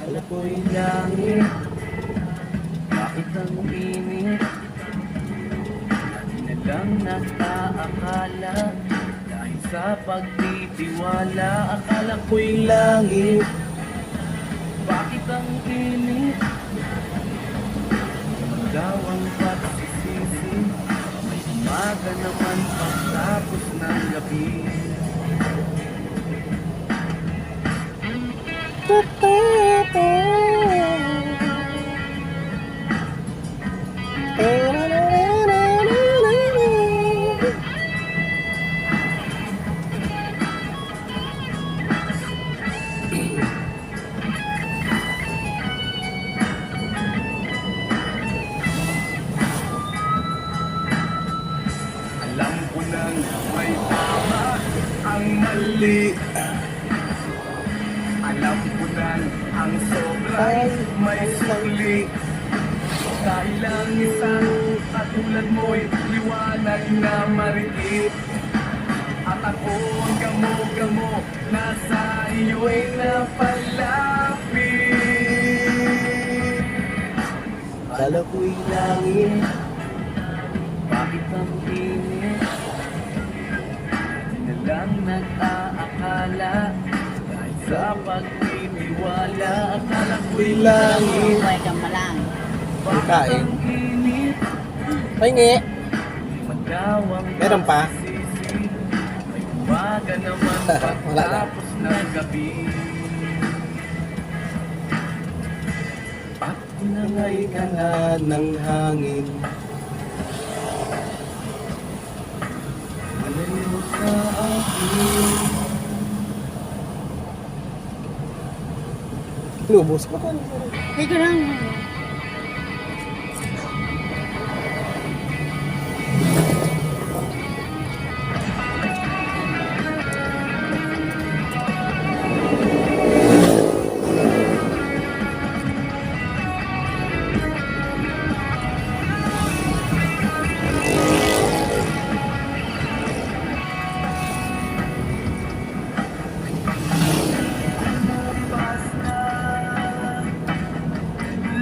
Akala ko'y langit, bakit ang init? Di na lang nakaakala, dahil sa pagtitiwala. Akala ko'y langit, bakit ang init? Ikaw ang pagsisisi, may umaga naman pagtapos ng gabi. Alam ko nang may tama ang mali, alam ko nang ang sobra'y may suli. Kailang isang katulad mo'y liwanag na marikit, at ako ang gamo-gamo nasa iyo'y napalapit. Akala ko'y langit, bakit ang init? Di na lang nag-aakala, dahil sa pagtitiwala. Akala ko'y langit, Buhay kang malang. bakit Kain. ang init? Pahingi. Magdawang Meron pa? pagsisisi, may umaga naman Wala na. pagtapos ng gabi. At nangay ka na ng hangin, malayo sa akin. Lubos ko pa. Dito lang.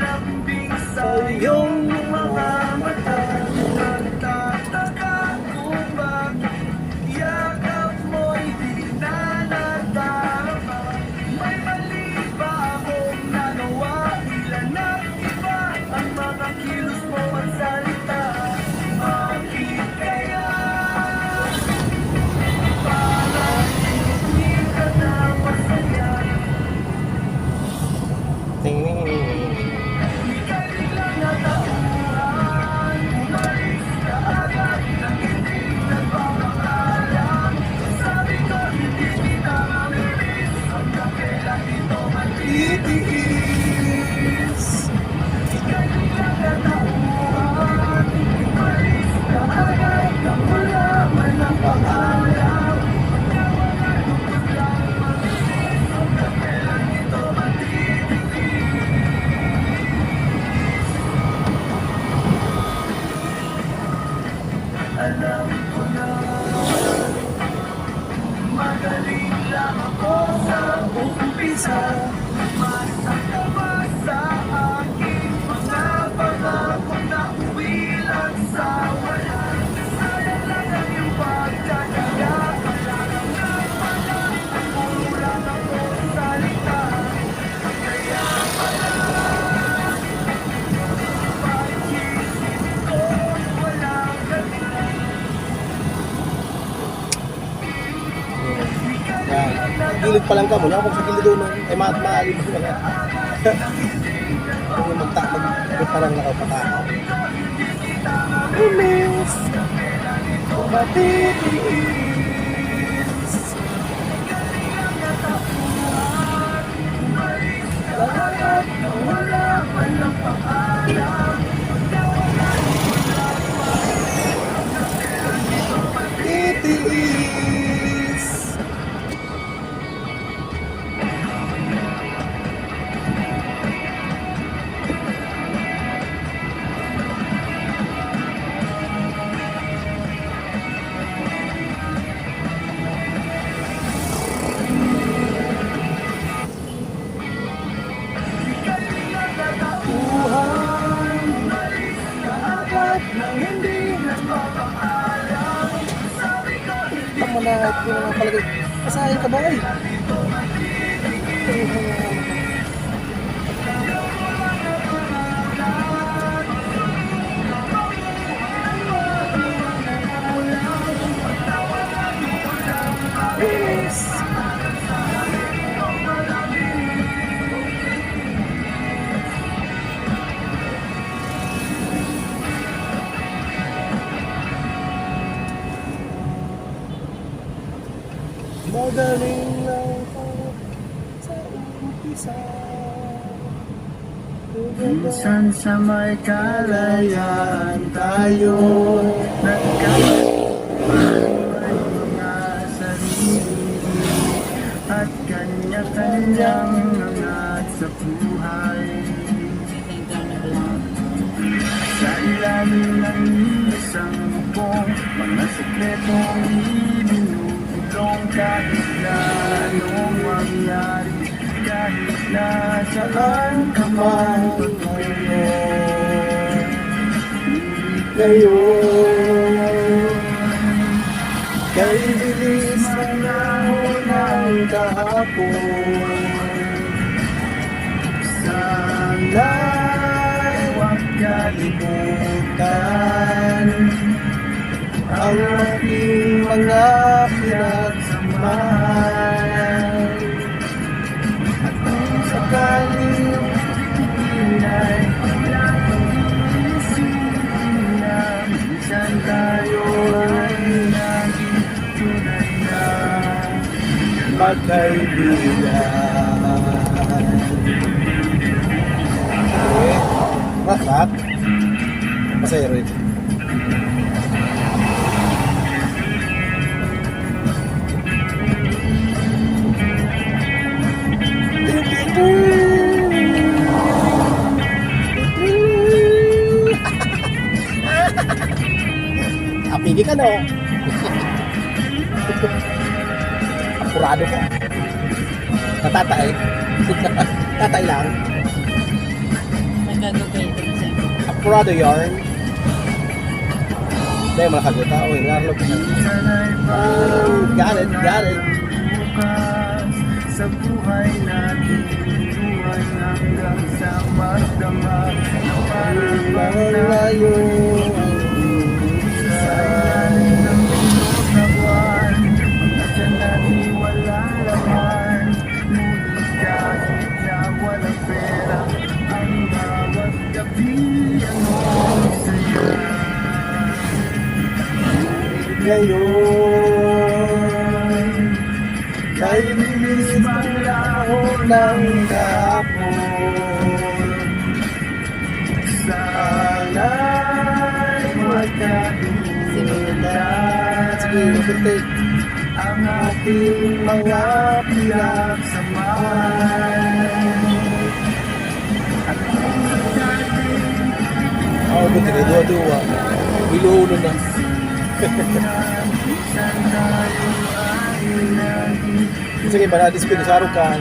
Lambing sa iyong mga mata, nagtataka kung bakit yakap mo'y di na natama. May mali ba akong nagawa? Ilan at iba ang mga kilos mo at salita. Bakit kaya parang hindi ka na masaya? Tingin. Titiis. Alam ko na magaling lang ako sa umpisa. Masakta ba sa aking mga pangako na uwi lang sa wala? Sayang lang ang iyong pagkakaya. Kailangan nga pala kulang ako salita. Kaya pala pag-isip ko walang ganun. Yan. Gilid pa lang ka muna. Kung sa gilid doon, ay maalim ko na. Kung parang nakapatakaw. Umis, matitiis. Lahat na wala pa ng paalam. Titiis. naman na ito naman palagay. Kasahin ka ba ay? Yes. Magaling lang ako sa umpisa. Minsan sa may kalayaan tayo nagkakaroon mga sarili at kanya-kanyang angat sa buhay. Sa ilalim ng isang bubong, mga sekretong ibinubulong kahit na anong mangyari, kahit na saan ka man patuloy. Ngayon, kay bilis manahon ng kahapon. Sana'y huwag kalimutan ang ating mga pinagsamahan. At kung sakaling Pinay, laging isipin na minsan tayo ay naging tunay na magkaibigan. Okay, rakat. Masaya rin. Apigi ka, no? Apurado ko. Natatay. Tatay lang. Nagagagay ko na siya. Apurado yarn. Hindi, malakaguta. Uy, narlo ko. Oh, got it, got it. bukas sa buhay natin, buhay hanggang sa magdamag na parang Malayo Sayang ng bundok na buwan, mga tiyan natin wala laman. Ngunit kahit na walang pera, ang bawat gabi anong saya. ngayon, kay bilis manahon ng kahapon. Sana'y magkatulutan Sige, mag-take. ang ating mga pinagsamahan. At kung Oh, buti na, dua-dua. Iluulo na. Sige, banadis ko sa arukan.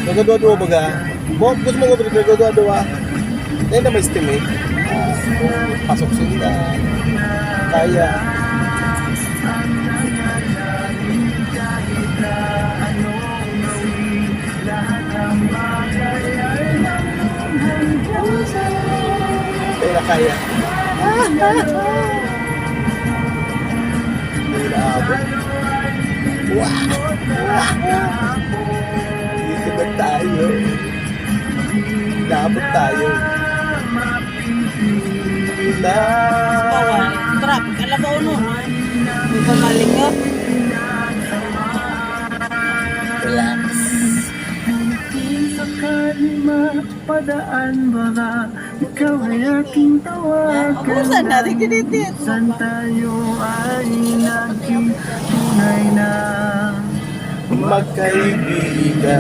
Nagdua-dua baga. Gusto mo ko nagdua-dua. Dahil na may estimate. Kung pasok sila. Kaya. Kaya. Inaabot. Wow! Dito ba tayo? Inaabot tayo. Bawal. Traffic. Alam mo no? May pamaling ka. Relax. Sakali mapadaan baka ikaw ay aking tawagan. Abusan natin kinitit. Saan tayo ay naging tunay na Magkaibigan.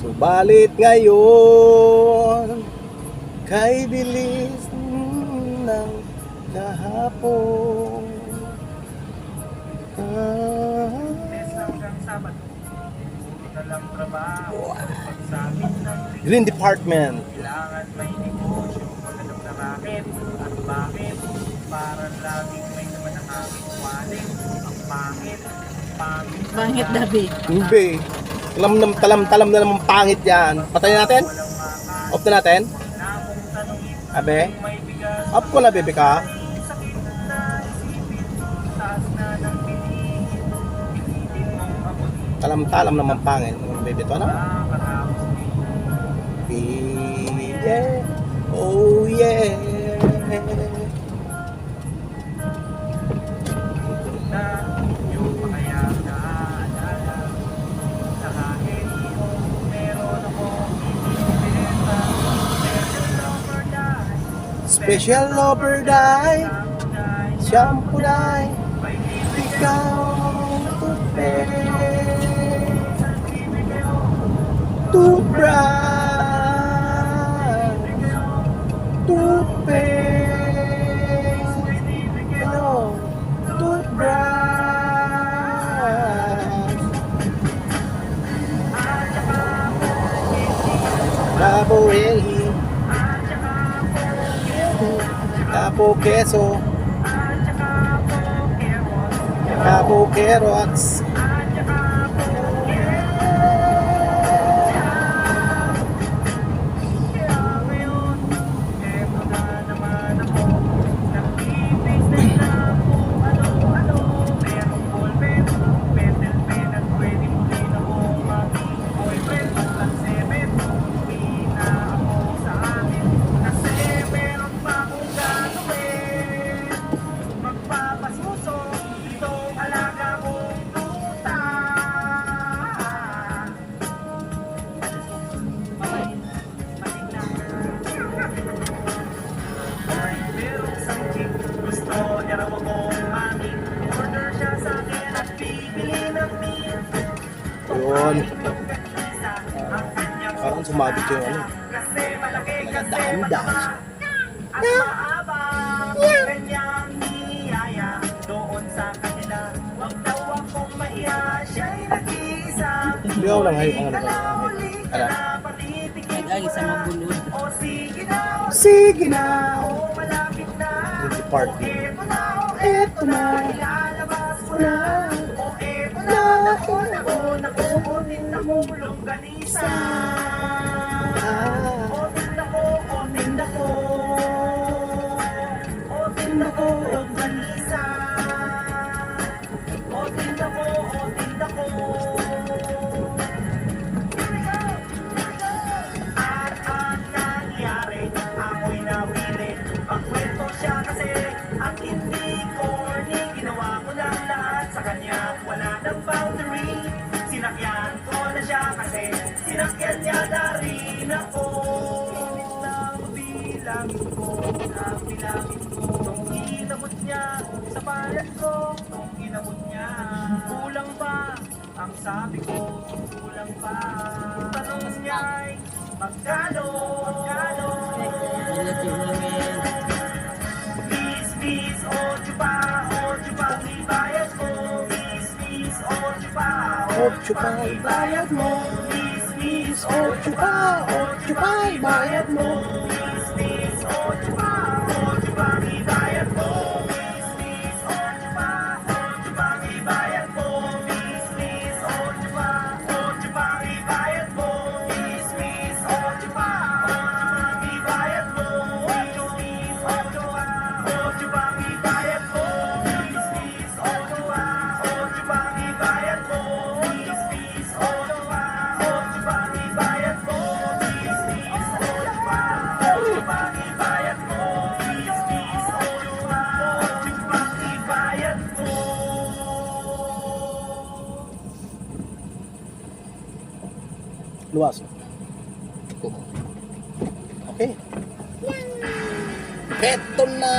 Subalit ngayon, kay bilis ng kahapon. Green Department. Kailangan may negosyo, magandang na racket. At bakit? Para laging may naman ang aking wallet. Ang pangit, pangit. Pangit dabi. Hindi. Talam na naman pangit yan. Patayin natin? Walang makan, Off na natin? na kung tanongin Abe? may bigas. Off ko na, bebe ka. Sakit na isipin, taas na ng piling. Pinitin mong abot, Talam naman pangit. Bebe to, ano? nakakatapos Yeah. Oh yeah. na yung makayaan sa kahit meron ako ibibenta Special lover die. Shampoo die. Ikaw toothbrush. Toothpaste. Ano? Toothbrush. Baboy. Capo queso. Capo carrots. Magpapasuso, itong alaga kong tuta. Ay, merong isang chick, gusto niya raw akong mami. Order siya sa akin at bibili ng meat. Yun. Isa, ang kanyang Parang sumabit yung ano. kasi malaki, kasi Nagdaan-daan. mataba. At mahaba, kanyang niyaya. Doon sa kanila, wag daw akong mahiya. Siya'y nag-iisa. Hindi ako lang ngayon. Ano? Nag-agi sa mabulod. O sige na, Sige na. o malapit na. Green Department. Eto na, Eto na. ilalabas ko na. O eto na, naku, nakukunin na mo longganisa. O tinda ko, o tinda ko. O tinda ko, longganisa. O tinda ko, o tinda ko. At ang nangyari, ako'y nawili. Pagkwento siya kasi ang hindi corny. Ginawa ko lang lahat sa kanya, wala nang boundary. Sinakyan ko na siya kasi sinakyan niya na rin ako. Nabilangin ko, nabilangin ko. Nung inabot niya sa palad ko, nung inabot niya, kulang ba? Ang sabi ko, kulang pa. Tanong niya ay, magkano? Magkano? Please, ocho pa, ibayad ko. Please, ocho pa, Ibayad mo. Please, Ocho pa, ibayad mo. Please, ocho pa, ibayad mo. Please, ocho pa, ibayad mo. Please, ocho pa, ibayad mo. Please, ocho pa, ibayad mo. Please, ocho pa, ibayad mo. Please, ocho pa, ibayad mo. Please, ocho pa, ibayad mo. Luwas. Okay. Eto na.